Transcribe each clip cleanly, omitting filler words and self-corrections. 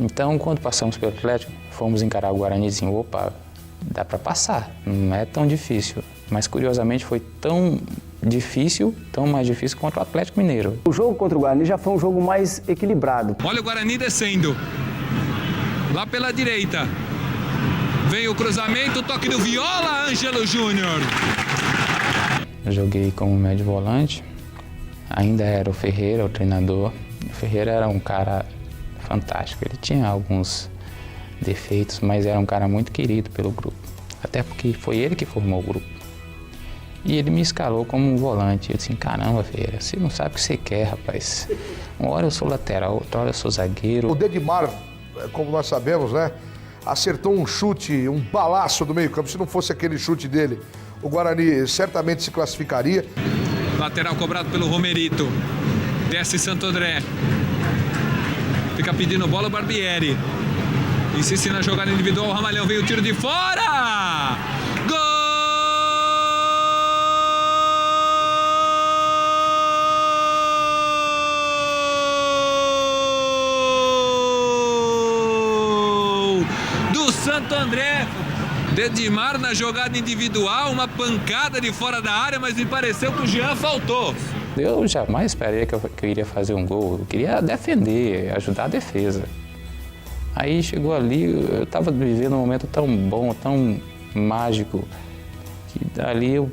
Então, quando passamos pelo Atlético, fomos encarar o Guaranizinho. Opa, dá para passar, não é tão difícil. Mas, curiosamente, foi tão difícil, tão mais difícil contra o Atlético Mineiro. O jogo contra o Guarani já foi um jogo mais equilibrado. Olha o Guarani descendo. Lá pela direita. Vem o cruzamento, toque do Viola, Ângelo Júnior. Eu joguei como médio volante. Ainda era o Ferreira, o treinador. O Ferreira era um cara fantástico. Ele tinha alguns defeitos, mas era um cara muito querido pelo grupo. Até porque foi ele que formou o grupo. E ele me escalou como um volante. Eu disse, caramba, Ferreira, você não sabe o que você quer, rapaz. Uma hora eu sou lateral, outra hora eu sou zagueiro. O Dedimar, como nós sabemos, né, acertou um chute, um balaço do meio campo. Se não fosse aquele chute dele, o Guarani certamente se classificaria. Lateral cobrado pelo Romerito. Desce Santo André. Fica pedindo bola o Barbieri. Insiste na jogada individual, o Ramalhão veio o tiro de fora! Gol! Do Santo André. Dedimar na jogada individual, uma pancada de fora da área, mas me pareceu que o Jean faltou. Eu jamais esperei que eu iria fazer um gol. Eu queria defender, ajudar a defesa. Aí chegou ali, eu estava vivendo um momento tão bom, tão mágico, que dali eu,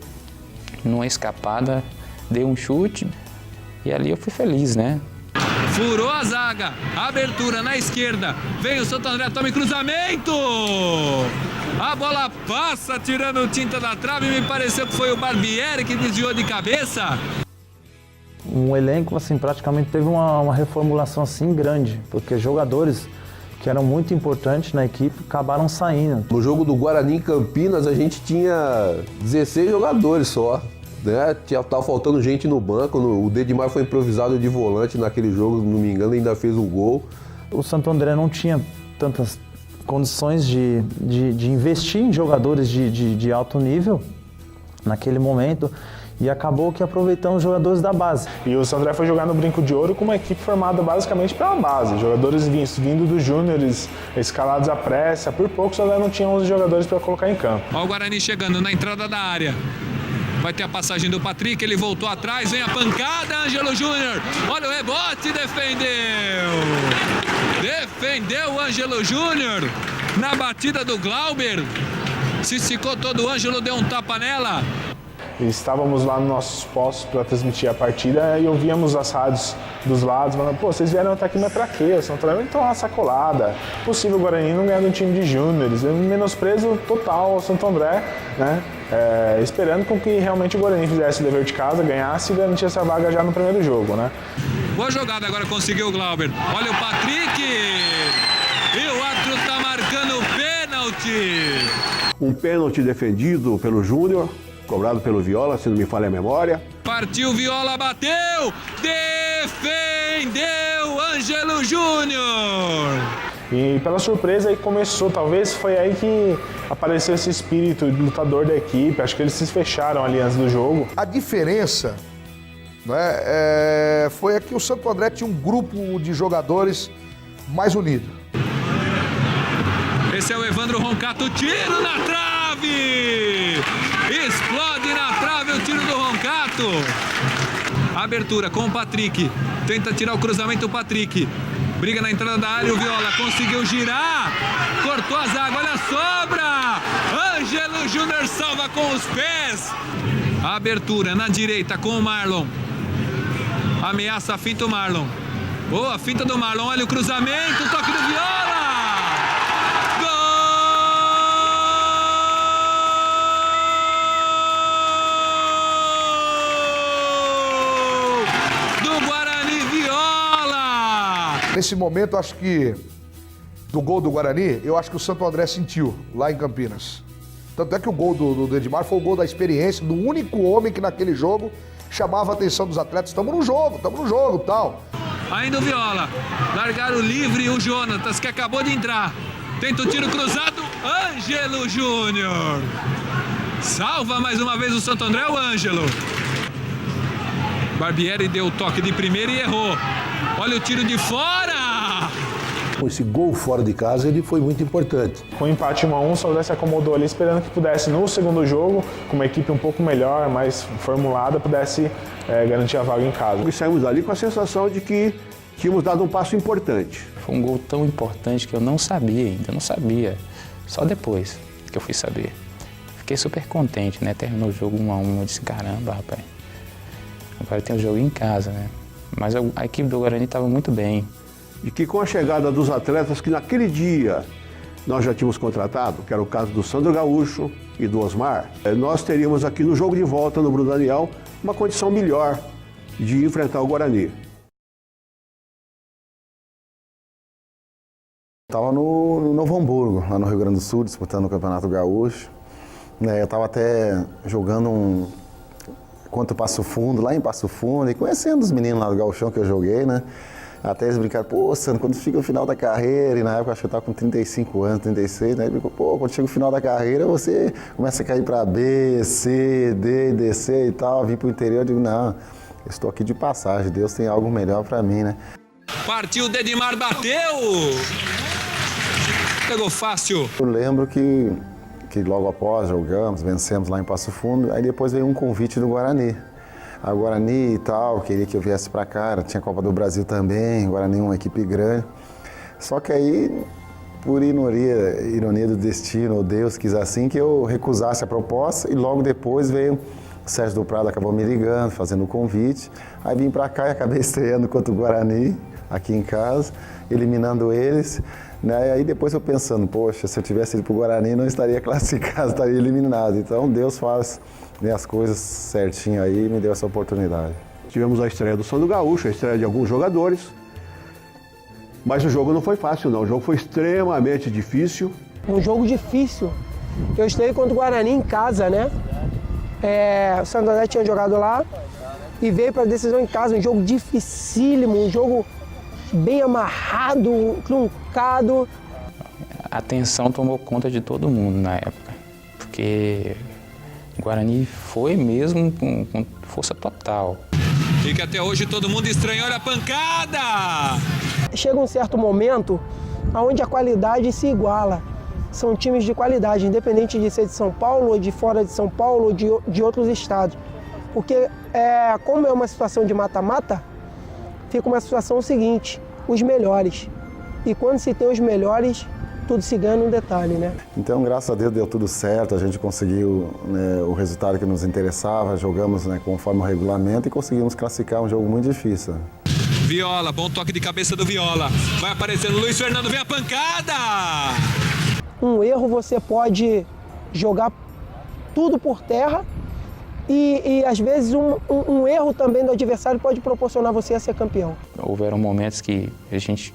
numa escapada, dei um chute e ali eu fui feliz, né? Furou a zaga, abertura na esquerda, vem o Santo André, toma cruzamento! A bola passa, tirando tinta da trave, me pareceu que foi o Barbieri que desviou de cabeça. Um elenco, assim, praticamente teve uma reformulação, assim, grande, porque jogadores que eram muito importantes na equipe acabaram saindo. No jogo do Guarani em Campinas, a gente tinha 16 jogadores só. Né? Tava faltando gente no banco, o Dedimar foi improvisado de volante naquele jogo, não me engano, ainda fez um gol. O Santo André não tinha tantas condições de investir em jogadores de alto nível naquele momento e acabou que aproveitamos os jogadores da base. E o Santo André foi jogar no Brinco de Ouro com uma equipe formada basicamente pela base, jogadores vindo dos júniores, escalados à pressa, por pouco o Santo André não tinha 11 jogadores para colocar em campo. Olha o Guarani chegando na entrada da área. Vai ter a passagem do Patrick, ele voltou atrás, vem a pancada, Ângelo Júnior. Olha o rebote, defendeu! Defendeu o Ângelo Júnior na batida do Glauber. Se esticou todo, o Ângelo deu um tapa nela. E estávamos lá nos nossos postos para transmitir a partida e ouvíamos as rádios dos lados falando, pô, vocês vieram até aqui, mas pra quê? O Santo André vai tomar uma sacolada. Possível o Guarani não ganhar de um time de júniores. Menosprezo total ao Santo André, né? Esperando com que realmente o Guarani fizesse o dever de casa, ganhasse e garantisse essa vaga já no primeiro jogo, né? Boa jogada, agora conseguiu o Glauber. Olha o Patrick! E o árbitro tá marcando o pênalti! Um pênalti defendido pelo Júnior, cobrado pelo Viola, se não me falha a memória. Partiu, Viola, bateu! Defendeu Ângelo Júnior! E pela surpresa aí começou, talvez foi aí que apareceu esse espírito lutador da equipe, acho que eles se fecharam ali antes do jogo. A diferença, né, foi que o Santo André tinha um grupo de jogadores mais unido. Esse é o Evandro Roncato, tiro na trave! Explode na trave o tiro do Roncato! Abertura com o Patrick, tenta tirar o cruzamento o Patrick. Briga na entrada da área, o Viola conseguiu girar, cortou a zaga, olha a sobra! Ângelo Júnior salva com os pés. A abertura na direita com o Marlon. Ameaça a finta o Marlon. Boa finta do Marlon, olha o cruzamento, toque do Viola! Nesse momento, acho que, do gol do Guarani, eu acho que o Santo André sentiu, lá em Campinas. Tanto é que o gol do Dedimar foi o gol da experiência, do único homem que naquele jogo chamava a atenção dos atletas. Estamos no jogo, tal. Ainda o Viola, largaram livre o Jonatas, que acabou de entrar. Tenta o tiro cruzado, Ângelo Júnior. Salva mais uma vez o Santo André, o Ângelo. Barbieri deu o toque de primeira e errou. Olha o tiro de fora! Esse gol fora de casa ele foi muito importante. Com o empate 1-1, o Santo André se acomodou ali esperando que pudesse, no segundo jogo, com uma equipe um pouco melhor, mais formulada, pudesse garantir a vaga em casa. E saímos dali com a sensação de que tínhamos dado um passo importante. Foi um gol tão importante que eu não sabia ainda, não sabia. Só depois que eu fui saber. Fiquei super contente, né? Terminou o jogo 1-1, eu disse, caramba, rapaz. Agora tem o jogo em casa, né? Mas a equipe do Guarani estava muito bem. E que com a chegada dos atletas que naquele dia nós já tínhamos contratado, que era o caso do Sandro Gaúcho e do Osmar, nós teríamos aqui no jogo de volta no Bruno Daniel uma condição melhor de enfrentar o Guarani. Estava no Novo Hamburgo, lá no Rio Grande do Sul, disputando o Campeonato Gaúcho. Eu estava até jogando contra o Passo Fundo, lá em Passo Fundo, e conhecendo os meninos lá do Gauchão que eu joguei, né? Até eles brincaram, pô, Sandro, quando chega o final da carreira, e na época acho que eu estava com 35 anos, 36, né? Ele brincou, pô, quando chega o final da carreira, você começa a cair para B, C, D, DC e tal, vim para o interior, eu digo, não, eu estou aqui de passagem, Deus tem algo melhor para mim, né? Partiu, Dedimar bateu! Pegou fácil. Eu lembro que logo após jogamos, vencemos lá em Passo Fundo, aí depois veio um convite do Guarani. A Guarani e tal, queria que eu viesse para cá, tinha Copa do Brasil também, Guarani uma equipe grande. Só que aí, por ironia do destino, ou Deus quis assim, que eu recusasse a proposta e logo depois veio o Sérgio do Prado, acabou me ligando, fazendo o convite. Aí vim para cá e acabei estreando contra o Guarani, aqui em casa, eliminando eles. Né? Aí depois eu pensando, poxa, se eu tivesse ido para o Guarani não estaria classificado, estaria eliminado. Então Deus faz, né, as coisas certinho aí e me deu essa oportunidade. Tivemos a estreia do Sandro Gaúcho, a estreia de alguns jogadores, mas o jogo não foi fácil não, o jogo foi extremamente difícil. Um jogo difícil, eu estreiei contra o Guarani em casa, né? O Santo André tinha jogado lá e veio para a decisão em casa, um jogo dificílimo, um jogo bem amarrado, truncado. A tensão tomou conta de todo mundo na época, porque o Guarani foi mesmo com força total. E que até hoje todo mundo estranhou, olha a pancada! Chega um certo momento onde a qualidade se iguala. São times de qualidade, independente de ser de São Paulo, ou de fora de São Paulo, ou de outros estados. Porque, como é uma situação de mata-mata, fica uma situação seguinte, os melhores. E quando se tem os melhores, tudo se ganha num detalhe, né? Então, graças a Deus, deu tudo certo, a gente conseguiu, né, o resultado que nos interessava, jogamos, né, conforme o regulamento e conseguimos classificar um jogo muito difícil. Viola, bom toque de cabeça do Viola. Vai aparecendo Luiz Fernando, vem a pancada! Um erro você pode jogar tudo por terra e às vezes um erro também do adversário pode proporcionar você a ser campeão. Houveram momentos que a gente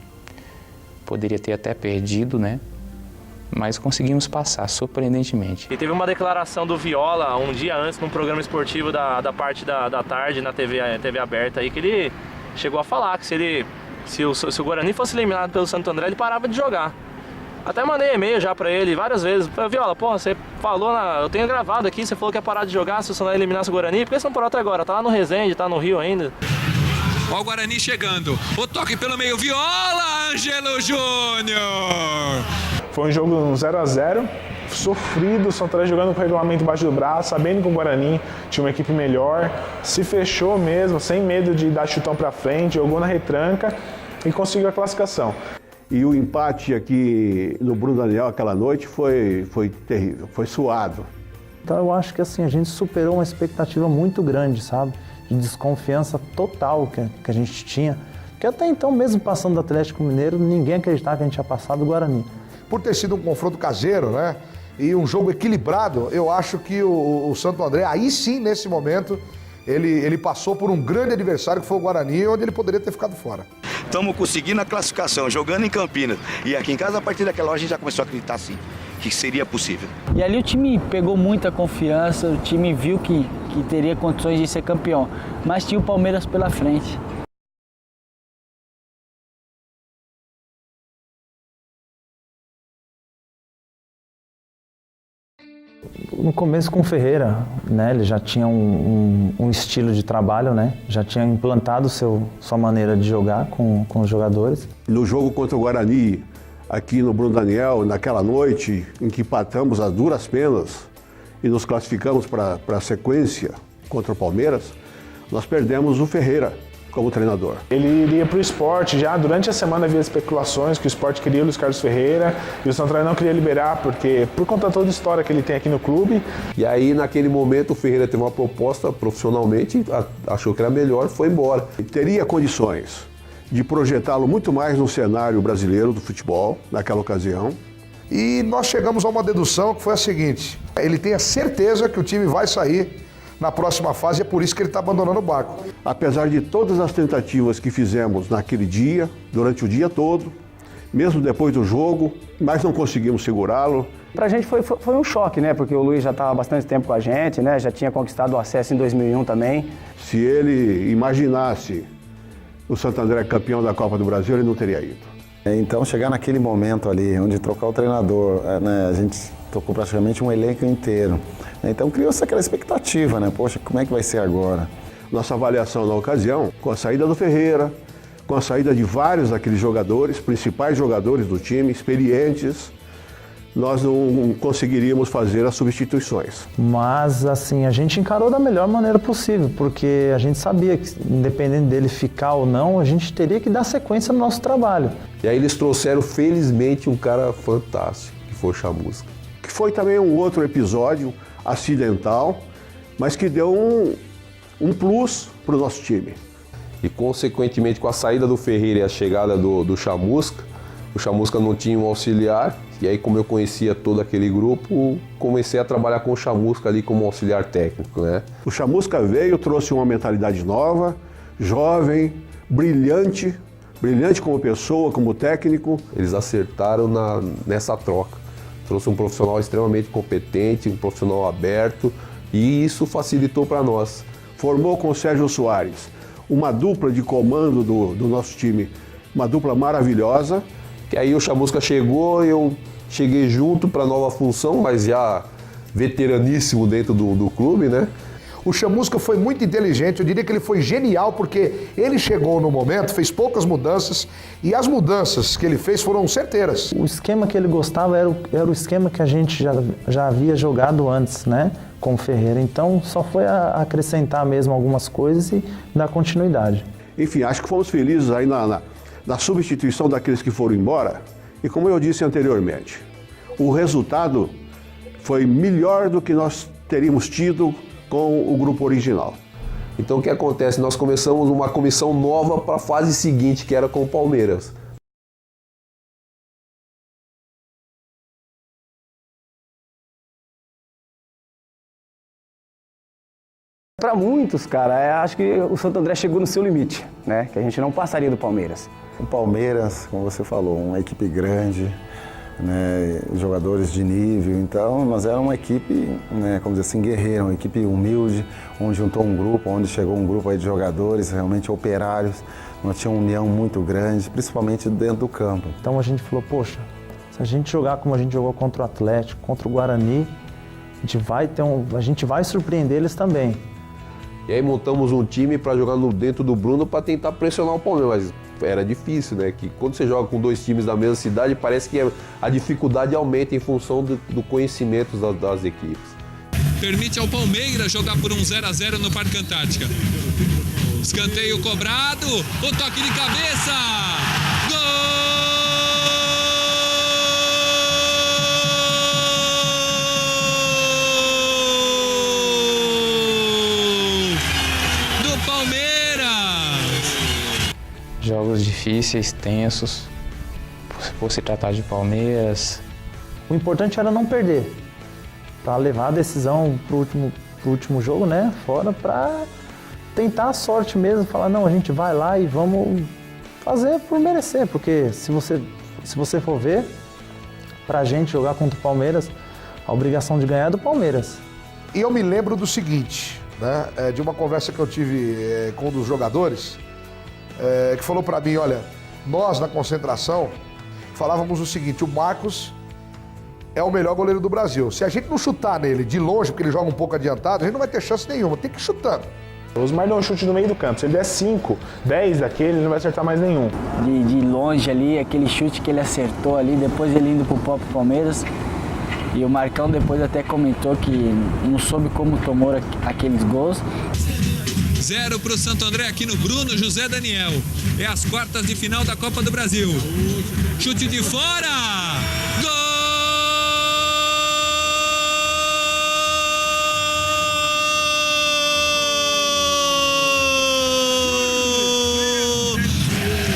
poderia ter até perdido, né? Mas conseguimos passar, surpreendentemente. E teve uma declaração do Viola um dia antes, num programa esportivo da parte da tarde, na TV aberta, aí, que ele chegou a falar que se o Guarani fosse eliminado pelo Santo André, ele parava de jogar. Até mandei e-mail já pra ele várias vezes. Falei, Viola, porra, você falou, eu tenho gravado aqui, você falou que ia parar de jogar se o Santo André eliminasse o Guarani. Por que você não parou até agora? Tá lá no Resende, tá no Rio ainda. Ó o Guarani chegando, o toque pelo meio, Viola, Ângelo Júnior. Foi um jogo 0-0, sofrido, o Santo André jogando com o regulamento embaixo do braço, sabendo que o Guarani tinha uma equipe melhor, se fechou mesmo, sem medo de dar chutão pra frente, jogou na retranca e conseguiu a classificação. E o empate aqui no Bruno Daniel aquela noite foi terrível, foi suado. Então eu acho que assim, a gente superou uma expectativa muito grande, sabe? De desconfiança total que a gente tinha. Porque até então, mesmo passando do Atlético Mineiro, ninguém acreditava que a gente tinha passado o Guarani. Por ter sido um confronto caseiro, né? E um jogo equilibrado, eu acho que o Santo André, aí sim, nesse momento, ele passou por um grande adversário que foi o Guarani, onde ele poderia ter ficado fora. Estamos conseguindo a classificação, jogando em Campinas. E aqui em casa, a partir daquela hora, a gente já começou a acreditar sim, que seria possível. E ali o time pegou muita confiança, o time viu que teria condições de ser campeão. Mas tinha o Palmeiras pela frente. no começo com o Ferreira, né? Ele já tinha um estilo de trabalho, né? Já tinha implantado sua maneira de jogar com os jogadores. No jogo contra o Guarani, aqui no Bruno Daniel, naquela noite em que empatamos as duras penas e nos classificamos para a sequência contra o Palmeiras, nós perdemos o Ferreira como treinador. Ele iria para o Sport, já durante a semana havia especulações que o Sport queria o Luiz Carlos Ferreira e o Santo André não queria liberar, porque por conta de toda a história que ele tem aqui no clube. E aí, naquele momento, o Ferreira teve uma proposta profissionalmente, achou que era melhor, foi embora. Teria condições de projetá-lo muito mais no cenário brasileiro do futebol, naquela ocasião. E nós chegamos a uma dedução que foi a seguinte: ele tem a certeza que o time vai sair na próxima fase, e é por isso que ele está abandonando o barco. Apesar de todas as tentativas que fizemos naquele dia, durante o dia todo, mesmo depois do jogo, mas não conseguimos segurá-lo. Pra gente foi um choque, né? Porque o Luiz já estava há bastante tempo com a gente, né? Já tinha conquistado o acesso em 2001 também. Se ele imaginasse o Santo André campeão da Copa do Brasil, ele não teria ido. Então, chegar naquele momento ali, onde trocar o treinador, né? A gente tocou praticamente um elenco inteiro. Então, criou-se aquela expectativa, né? Poxa, como é que vai ser agora? Nossa avaliação na ocasião, com a saída do Ferreira, com a saída de vários daqueles jogadores, principais jogadores do time, experientes, nós não conseguiríamos fazer as substituições. Mas, assim, a gente encarou da melhor maneira possível, porque a gente sabia que, independente dele ficar ou não, a gente teria que dar sequência no nosso trabalho. E aí eles trouxeram, felizmente, um cara fantástico, que foi o Chamusca. Que foi também um outro episódio acidental, mas que deu um plus para o nosso time. E, consequentemente, com a saída do Ferreira e a chegada do Chamusca, o Chamusca não tinha um auxiliar, e aí, como eu conhecia todo aquele grupo, comecei a trabalhar com o Chamusca ali como auxiliar técnico, né? O Chamusca veio, trouxe uma mentalidade nova, jovem, brilhante como pessoa, como técnico. Eles acertaram nessa troca. Trouxe um profissional extremamente competente, um profissional aberto, e isso facilitou para nós. Formou com o Sérgio Soares uma dupla de comando do nosso time, uma dupla maravilhosa. Que aí o Chamusca chegou, eu cheguei junto para a nova função, mas já veteraníssimo dentro do clube, né? O Chamusca foi muito inteligente, eu diria que ele foi genial, porque ele chegou no momento, fez poucas mudanças, e as mudanças que ele fez foram certeiras. O esquema que ele gostava era o esquema que a gente já havia jogado antes, né? Com o Ferreira. Então, só foi acrescentar mesmo algumas coisas e dar continuidade. Enfim, acho que fomos felizes aí na substituição daqueles que foram embora. E como eu disse anteriormente, o resultado foi melhor do que nós teríamos tido com o grupo original. Então o que acontece? Nós começamos uma comissão nova para a fase seguinte, que era com o Palmeiras. Para muitos, cara, acho que o Santo André chegou no seu limite, né? Que a gente não passaria do Palmeiras. O Palmeiras, como você falou, uma equipe grande, né, jogadores de nível, então nós éramos uma equipe, né, como dizer assim, guerreira, uma equipe humilde, onde juntou um grupo, onde chegou um grupo aí de jogadores realmente operários, nós tínhamos uma união muito grande, principalmente dentro do campo. Então a gente falou, poxa, se a gente jogar como a gente jogou contra o Atlético, contra o Guarani, a gente vai surpreender eles também. E aí montamos um time para jogar dentro do Bruno para tentar pressionar o Palmeiras, mas era difícil, né? Que quando você joga com dois times da mesma cidade, parece que a dificuldade aumenta em função do conhecimento das equipes. Permite ao Palmeiras jogar por um 0-0 no Parque Antártica. Escanteio cobrado, o toque de cabeça! Jogos difíceis, tensos, por se tratar de Palmeiras. O importante era não perder, para levar a decisão pro último jogo, né, fora, para tentar a sorte mesmo, falar, não, a gente vai lá e vamos fazer por merecer, porque se você for ver, pra gente jogar contra o Palmeiras, a obrigação de ganhar é do Palmeiras. E eu me lembro do seguinte, né, de uma conversa que eu tive com um dos jogadores, que falou para mim, olha, nós na concentração falávamos o seguinte, o Marcos é o melhor goleiro do Brasil. Se a gente não chutar nele de longe, porque ele joga um pouco adiantado, a gente não vai ter chance nenhuma. Tem que ir chutando. O Osmar dá um chute no meio do campo. Se ele der 5, 10 daquele, ele não vai acertar mais nenhum. De longe ali, aquele chute que ele acertou ali, depois ele indo pro próprio Palmeiras. E o Marcão depois até comentou que não soube como tomou aqueles gols. 0 para o Santo André aqui no Bruno José Daniel. É as quartas de final da Copa do Brasil. Chute de fora! Gol!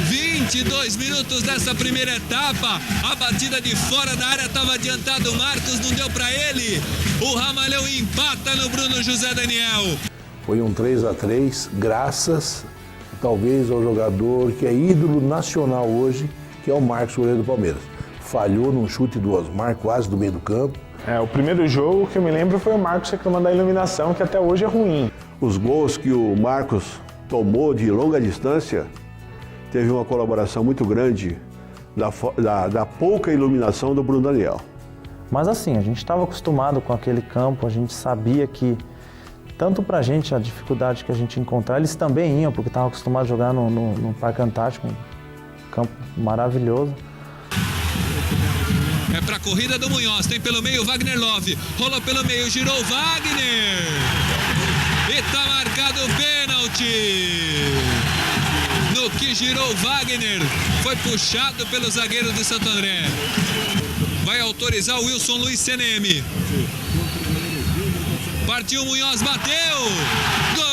22 minutos dessa primeira etapa. A batida de fora da área estava adiantado o Marcos, não deu para ele. O Ramalhão empata no Bruno José Daniel. Foi um 3-3, graças talvez ao jogador que é ídolo nacional hoje, que é o Marcos, goleiro do Palmeiras. Falhou num chute do Osmar, quase do meio do campo. O primeiro jogo que eu me lembro foi o Marcos reclamando da iluminação, que até hoje é ruim. Os gols que o Marcos tomou de longa distância teve uma colaboração muito grande da pouca iluminação do Bruno Daniel. Mas assim, a gente estava acostumado com aquele campo, a gente sabia que, tanto pra gente, a dificuldade que a gente encontrar, eles também iam, porque estavam acostumados a jogar no Parque Antártico, um campo maravilhoso. É pra corrida do Munhoz, tem pelo meio o Wagner Love, rolou pelo meio, girou o Wagner, e tá marcado o pênalti. No que girou o Wagner, foi puxado pelo zagueiro de Santo André. Vai autorizar o Wilson Luiz Seneme. Partiu o Munhoz, bateu! Gol!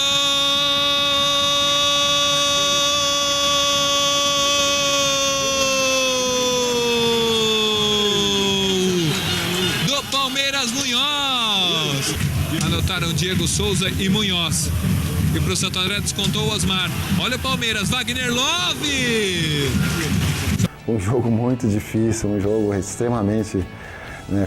Do Palmeiras, Munhoz! Anotaram Diego Souza e Munhoz. E pro Santo André descontou o Osmar. Olha o Palmeiras, Wagner Love! Um jogo muito difícil, um jogo extremamente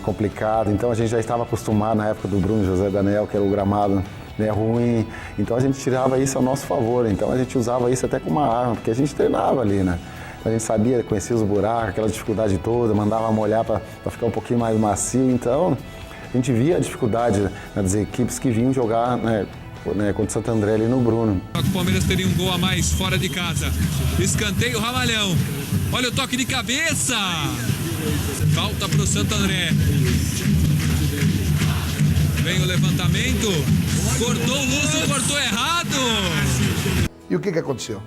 complicado. Então a gente já estava acostumado na época do Bruno José Daniel, que era o gramado ruim. Então a gente tirava isso ao nosso favor. Então a gente usava isso até como uma arma, porque a gente treinava ali, né? A gente sabia, conhecia os buracos, aquela dificuldade toda, mandava molhar para ficar um pouquinho mais macio. Então a gente via a dificuldade das equipes que vinham jogar, contra o Santo André ali no Bruno. O Palmeiras teria um gol a mais fora de casa. Escanteio, Ramalhão. Olha o toque de cabeça. Falta para o Santo André. Vem o levantamento. Cortou o Lúcio, cortou errado. E o que aconteceu?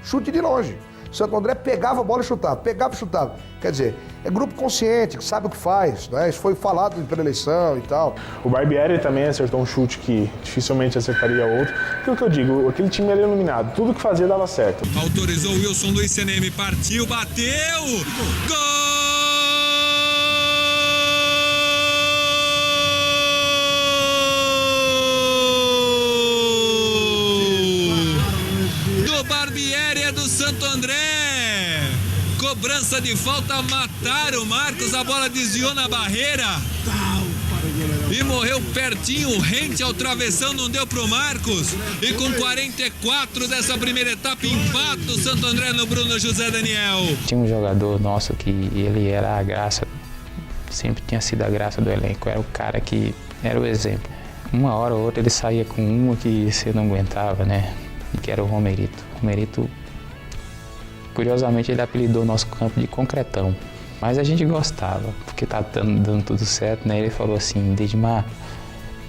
Chute de longe. Santo André pegava a bola e chutava, pegava e chutava. Quer dizer, é grupo consciente, que sabe o que faz, né? Isso foi falado em pré-eleição e tal. O Barbieri também acertou um chute que dificilmente acertaria outro. Porque o que eu digo, aquele time era iluminado, tudo que fazia dava certo. Autorizou o Wilson Luiz Seneme, partiu, bateu! Gol! Do Barbieri, é do Santo André! Cobrança de falta, mataram o Marcos, a bola desviou na barreira e morreu pertinho, rente ao travessão, não deu pro Marcos. E com 44 dessa primeira etapa, empata o Santo André no Bruno José Daniel. Tinha um jogador nosso que ele era a graça, sempre tinha sido a graça do elenco, era o cara que era o exemplo. Uma hora ou outra ele saía com uma que você não aguentava, né? Que era o Romerito. O Romerito, curiosamente, ele apelidou o nosso campo de concretão. Mas a gente gostava, porque tá dando tudo certo, né? Ele falou assim, Dedimar,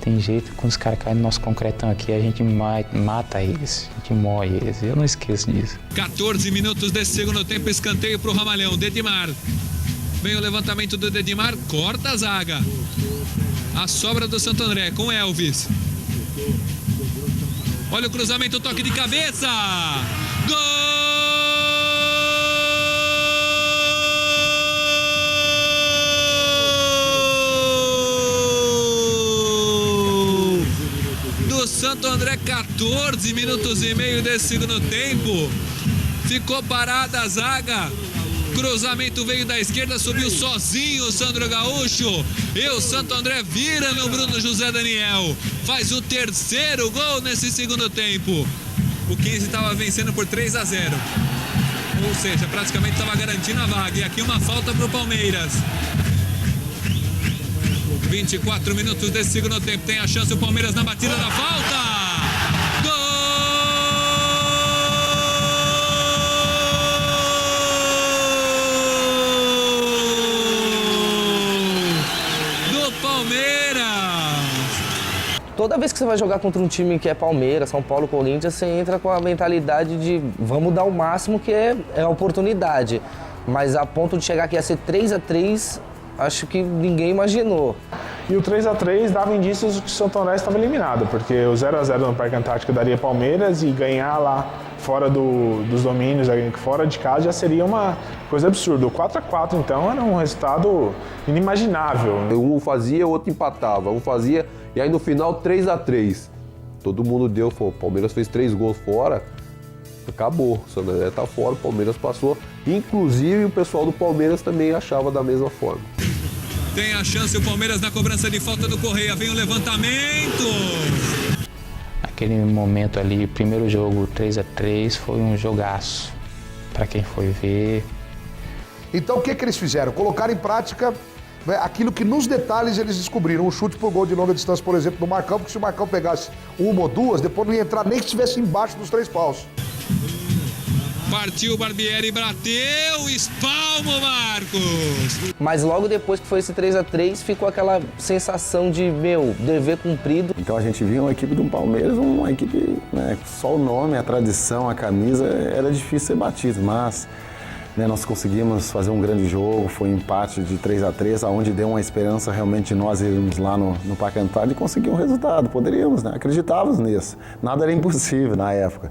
tem jeito, quando os caras caem no nosso concretão aqui, a gente mata eles, a gente moe eles. Eu não esqueço disso. 14 minutos desse segundo tempo, escanteio pro Ramalhão, Dedimar. Vem o levantamento do Dedimar, corta a zaga. A sobra do Santo André com Elvis. Olha o cruzamento, o toque de cabeça. Gol! Santo André, 14 minutos e meio desse segundo tempo. Ficou parada a zaga. Cruzamento veio da esquerda, subiu sozinho o Sandro Gaúcho. E o Santo André vira no Bruno José Daniel. Faz o terceiro gol nesse segundo tempo. O 15 estava vencendo por 3-0. Ou seja, praticamente estava garantindo a vaga. E aqui uma falta para o Palmeiras. 24 minutos desse segundo tempo. Tem a chance o Palmeiras na batida da falta. Toda vez que você vai jogar contra um time que é Palmeiras, São Paulo, Corinthians, você entra com a mentalidade de vamos dar o máximo, que é a oportunidade. Mas a ponto de chegar aqui a ser 3-3, acho que ninguém imaginou. E o 3-3 dava indícios de que o Santo André estava eliminado, porque o 0-0 no Parque Antártico daria Palmeiras e ganhar lá fora dos domínios, fora de casa, já seria uma coisa absurda. O 4-4, então, era um resultado inimaginável. Um fazia, o outro empatava, um fazia, e aí no final 3-3. Todo mundo deu, o Palmeiras fez 3 gols fora, acabou. O Santo André tá fora, o Palmeiras passou. Inclusive o pessoal do Palmeiras também achava da mesma forma. Tem a chance o Palmeiras na cobrança de falta do Correia. Vem o levantamento. Aquele momento ali, primeiro jogo 3-3, foi um jogaço para quem foi ver. Então o que eles fizeram? Colocaram em prática, né, aquilo que nos detalhes eles descobriram. Um chute por gol de longa distância, por exemplo, do Marcão, porque se o Marcão pegasse uma ou duas, depois não ia entrar nem que estivesse embaixo dos 3 paus. Partiu o Barbieri, bateu, espalma, Marcos. Mas logo depois que foi esse 3-3, ficou aquela sensação de, dever cumprido. Então a gente via uma equipe do Palmeiras, uma equipe, né, só o nome, a tradição, a camisa, era difícil ser batido, mas né, nós conseguimos fazer um grande jogo, foi um empate de 3-3, onde deu uma esperança realmente de nós irmos lá no Parque Antártico e conseguir um resultado. Poderíamos, né? Acreditávamos nisso. Nada era impossível na época.